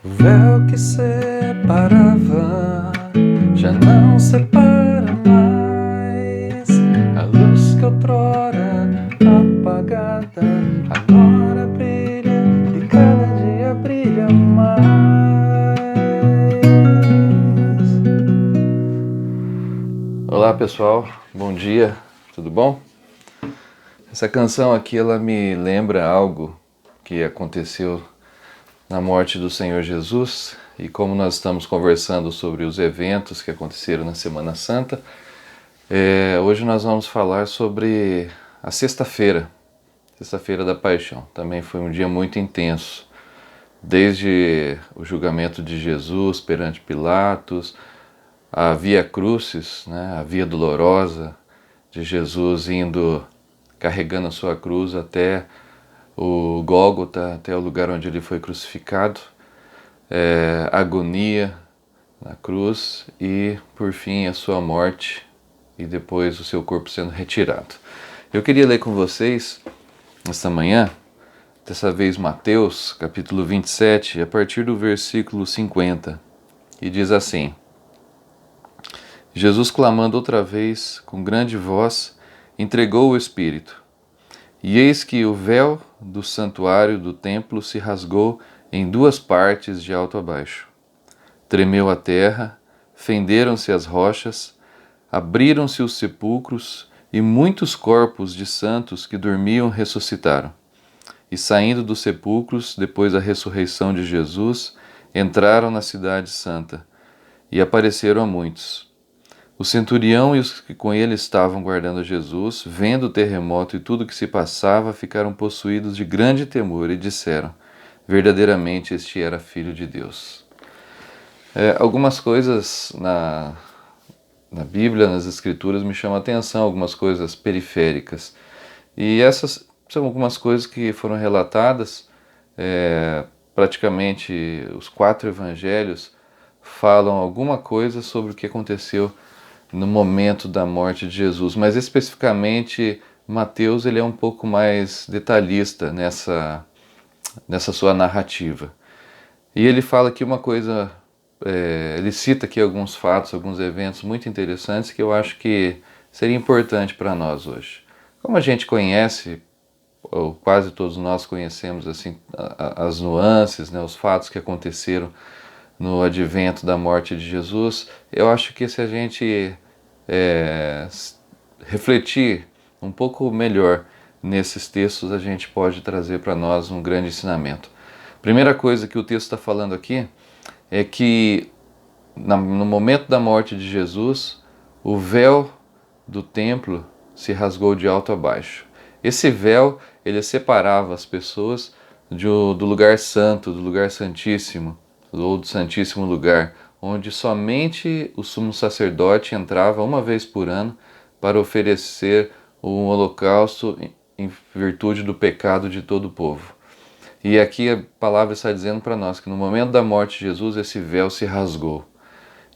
O véu que separava já não separa mais. A luz que outrora apagada agora brilha e cada dia brilha mais. Olá pessoal, bom dia, tudo bom? Essa canção aqui ela me lembra algo que aconteceu na morte do Senhor Jesus, e como nós estamos conversando sobre os eventos que aconteceram na Semana Santa, hoje nós vamos falar sobre a sexta-feira da Paixão. Também foi um dia muito intenso, desde o julgamento de Jesus perante Pilatos, a Via Crucis, né, a Via Dolorosa de Jesus indo carregando a sua cruz até o Gólgota, até o lugar onde ele foi crucificado, agonia na cruz e, por fim, a sua morte e depois o seu corpo sendo retirado. Eu queria ler com vocês, esta manhã, dessa vez Mateus, capítulo 27, a partir do versículo 50, e diz assim: Jesus, clamando outra vez, com grande voz, entregou o Espírito. E eis que o véu do santuário do templo se rasgou em duas partes de alto a baixo. Tremeu a terra, fenderam-se as rochas, abriram-se os sepulcros, e muitos corpos de santos que dormiam ressuscitaram. E saindo dos sepulcros, depois da ressurreição de Jesus, entraram na cidade santa, e apareceram a muitos. O centurião e os que com ele estavam guardando Jesus, vendo o terremoto e tudo o que se passava, ficaram possuídos de grande temor e disseram: verdadeiramente este era filho de Deus. Algumas coisas na Bíblia, nas Escrituras, me chamam a atenção, algumas coisas periféricas. E essas são algumas coisas que foram relatadas, praticamente os 4 evangelhos falam alguma coisa sobre o que aconteceu no momento da morte de Jesus, mas especificamente Mateus ele é um pouco mais detalhista nessa sua narrativa. E ele fala aqui uma coisa, ele cita aqui alguns fatos, alguns eventos muito interessantes que eu acho que seria importante para nós hoje. Como a gente conhece, ou quase todos nós conhecemos assim as nuances, né, os fatos que aconteceram no advento da morte de Jesus, eu acho que se a gente refletir um pouco melhor nesses textos, a gente pode trazer para nós um grande ensinamento. Primeira coisa que o texto está falando aqui é que no momento da morte de Jesus, o véu do templo se rasgou de alto a baixo. Esse véu, ele separava as pessoas do lugar santo, do lugar santíssimo, ou do santíssimo lugar, onde somente o sumo sacerdote entrava uma vez por ano para oferecer um holocausto em virtude do pecado de todo o povo. E aqui a palavra está dizendo para nós que no momento da morte de Jesus esse véu se rasgou.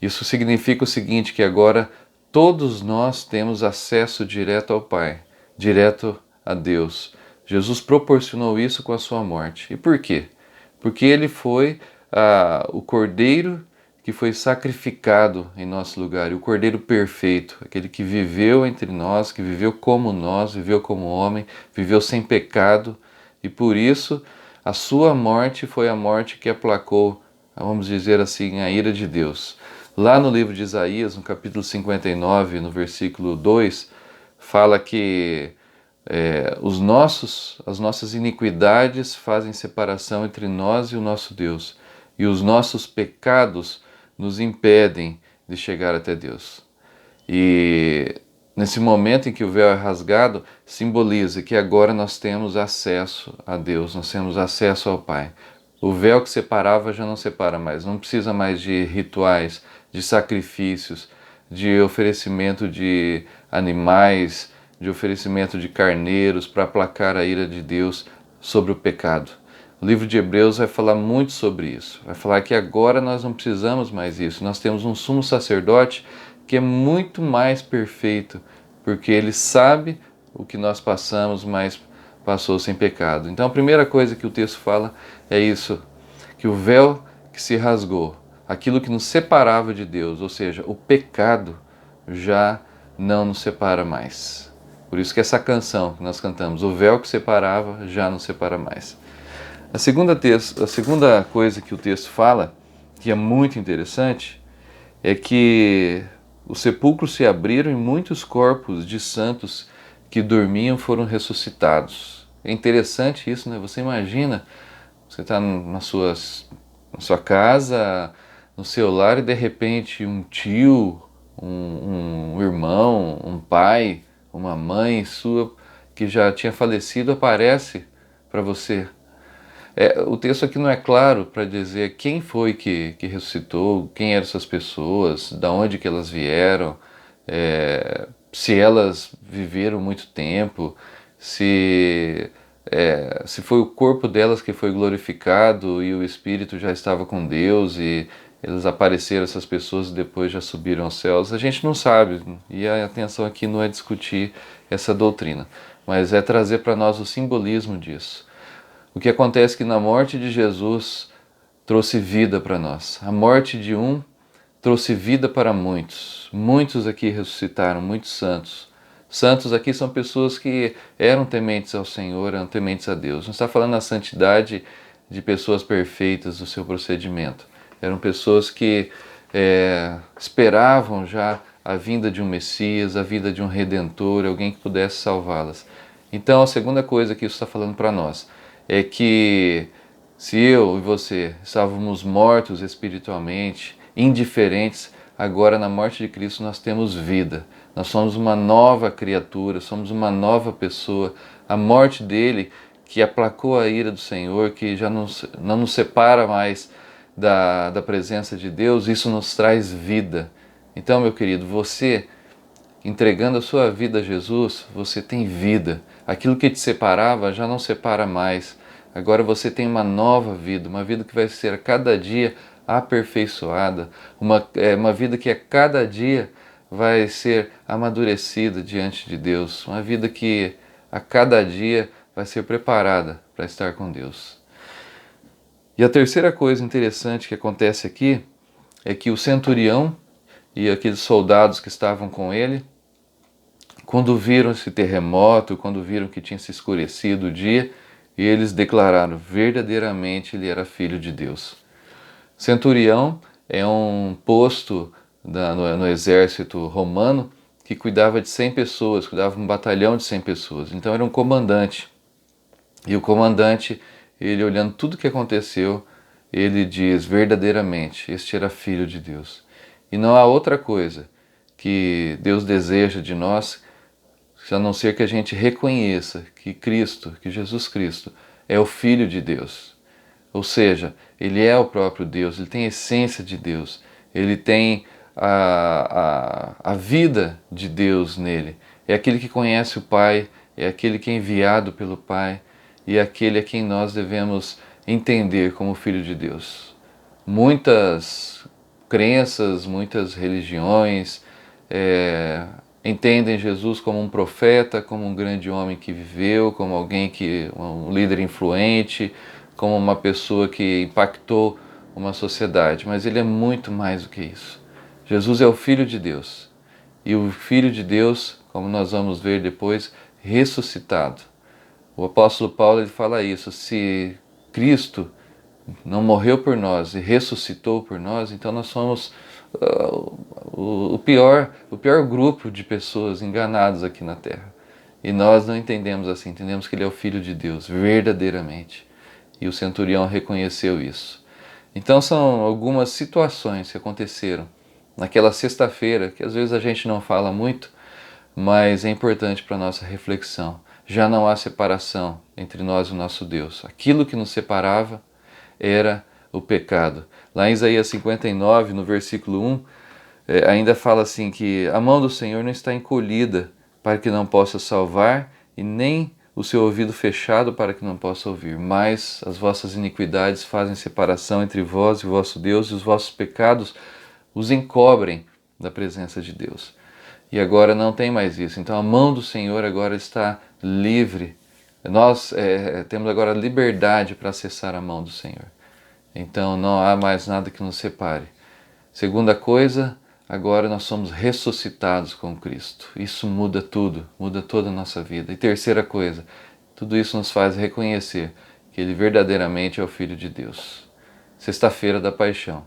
Isso significa o seguinte, que agora todos nós temos acesso direto ao Pai, direto a Deus. Jesus proporcionou isso com a sua morte. E por quê? Porque ele foi o Cordeiro que foi sacrificado em nosso lugar, e o Cordeiro perfeito, aquele que viveu entre nós, que viveu como nós, viveu como homem, viveu sem pecado, e por isso a sua morte foi a morte que aplacou, vamos dizer assim, a ira de Deus. Lá no livro de Isaías, no capítulo 59, no versículo 2, fala que as nossas iniquidades fazem separação entre nós e o nosso Deus, e os nossos pecados nos impedem de chegar até Deus. E nesse momento em que o véu é rasgado, simboliza que agora nós temos acesso a Deus, nós temos acesso ao Pai. O véu que separava já não separa mais, não precisa mais de rituais, de sacrifícios, de oferecimento de animais, de oferecimento de carneiros para aplacar a ira de Deus sobre o pecado. O livro de Hebreus vai falar muito sobre isso, vai falar que agora nós não precisamos mais disso, nós temos um sumo sacerdote que é muito mais perfeito, porque ele sabe o que nós passamos, mas passou sem pecado. Então a primeira coisa que o texto fala é isso, que o véu que que se rasgou, aquilo que nos separava de Deus, ou seja, o pecado já não nos separa mais. Por isso que essa canção que nós cantamos, o véu que separava já não separa mais. A segunda coisa que o texto fala, que é muito interessante, é que os sepulcros se abriram e muitos corpos de santos que dormiam foram ressuscitados. É interessante isso, né? Você imagina, você está na sua casa, no seu lar, e de repente um tio, um irmão, um pai, uma mãe sua que já tinha falecido aparece para você. O texto aqui não é claro para dizer quem foi que ressuscitou, quem eram essas pessoas, da onde que elas vieram, se elas viveram muito tempo, se foi o corpo delas que foi glorificado e o espírito já estava com Deus e eles apareceram, essas pessoas, e depois já subiram aos céus. A gente não sabe, e a atenção aqui não é discutir essa doutrina, mas é trazer para nós o simbolismo disso. O que acontece é que na morte de Jesus trouxe vida para nós. A morte de um trouxe vida para muitos. Muitos aqui ressuscitaram, muitos santos. Santos aqui são pessoas que eram tementes ao Senhor, eram tementes a Deus. Não está falando da santidade de pessoas perfeitas no seu procedimento. Eram pessoas que esperavam já a vinda de um Messias, a vinda de um Redentor, alguém que pudesse salvá-las. Então a segunda coisa que isso está falando para nós é que se eu e você estávamos mortos espiritualmente, indiferentes, agora na morte de Cristo nós temos vida. Nós somos uma nova criatura, somos uma nova pessoa. A morte dele, que aplacou a ira do Senhor, que já não nos separa mais da presença de Deus, isso nos traz vida. Então, meu querido, você entregando a sua vida a Jesus, você tem vida. Aquilo que te separava já não separa mais. Agora você tem uma nova vida, uma vida que vai ser a cada dia aperfeiçoada, uma vida que a cada dia vai ser amadurecida diante de Deus, uma vida que a cada dia vai ser preparada para estar com Deus. E a terceira coisa interessante que acontece aqui é que o centurião e aqueles soldados que estavam com ele, quando viram esse terremoto, quando viram que tinha se escurecido o dia, eles declararam, verdadeiramente ele era filho de Deus. Centurião é um posto no exército romano que cuidava de 100 pessoas, cuidava de um batalhão de 100 pessoas. Então era um comandante. E o comandante, ele olhando tudo o que aconteceu, ele diz, verdadeiramente, este era filho de Deus. E não há outra coisa que Deus deseja de nós, a não ser que a gente reconheça que Cristo, que Jesus Cristo, é o Filho de Deus. Ou seja, Ele é o próprio Deus, Ele tem a essência de Deus, Ele tem a vida de Deus nele. É aquele que conhece o Pai, é aquele que é enviado pelo Pai e é aquele a quem nós devemos entender como Filho de Deus. Muitas crenças, muitas religiões entendem Jesus como um profeta, como um grande homem que viveu, como alguém um líder influente, como uma pessoa que impactou uma sociedade, mas ele é muito mais do que isso. Jesus é o Filho de Deus, e o Filho de Deus, como nós vamos ver depois, ressuscitado. O apóstolo Paulo ele fala isso, se Cristo não morreu por nós e ressuscitou por nós, então nós somos o pior grupo de pessoas enganadas aqui na Terra. E nós não entendemos assim, entendemos que Ele é o Filho de Deus, verdadeiramente. E o centurião reconheceu isso. Então são algumas situações que aconteceram naquela sexta-feira, que às vezes a gente não fala muito, mas é importante para a nossa reflexão. Já não há separação entre nós e o nosso Deus. Aquilo que nos separava era o pecado. Lá em Isaías 59, no versículo 1, ainda fala assim que a mão do Senhor não está encolhida para que não possa salvar e nem o seu ouvido fechado para que não possa ouvir, mas as vossas iniquidades fazem separação entre vós e o vosso Deus e os vossos pecados os encobrem da presença de Deus. E agora não tem mais isso. Então a mão do Senhor agora está livre. Nós temos agora liberdade para acessar a mão do Senhor. Então não há mais nada que nos separe. Segunda coisa, agora nós somos ressuscitados com Cristo. Isso muda tudo, muda toda a nossa vida. E terceira coisa, tudo isso nos faz reconhecer que Ele verdadeiramente é o Filho de Deus. Sexta-feira da Paixão.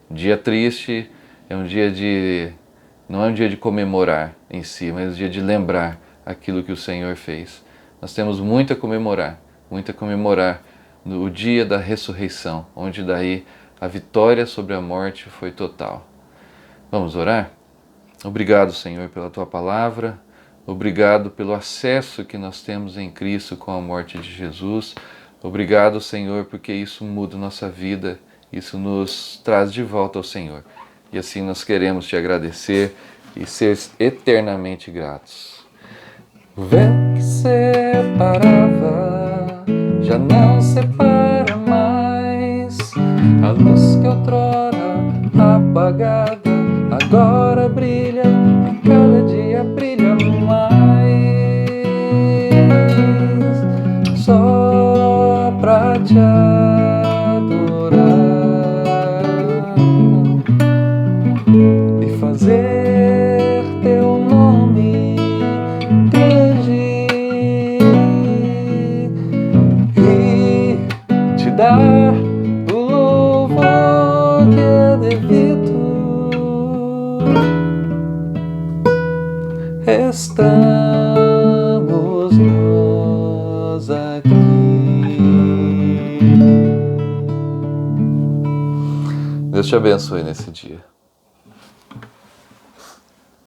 Dia triste, é um dia não é um dia de comemorar em si, mas um dia de lembrar aquilo que o Senhor fez. Nós temos muito a comemorar no dia da ressurreição, onde daí a vitória sobre a morte foi total. Vamos orar? Obrigado, Senhor, pela Tua palavra. Obrigado pelo acesso que nós temos em Cristo com a morte de Jesus. Obrigado, Senhor, porque isso muda nossa vida, isso nos traz de volta ao Senhor. E assim nós queremos Te agradecer e ser eternamente gratos. O véu que separava já não separa mais. A luz que outrora apagada agora brilha e cada dia brilha mais. Só pra Te adorar e fazer Teu nome grande e Te dar o louvor que é devido. Estamos nós aqui. Deus te abençoe nesse dia.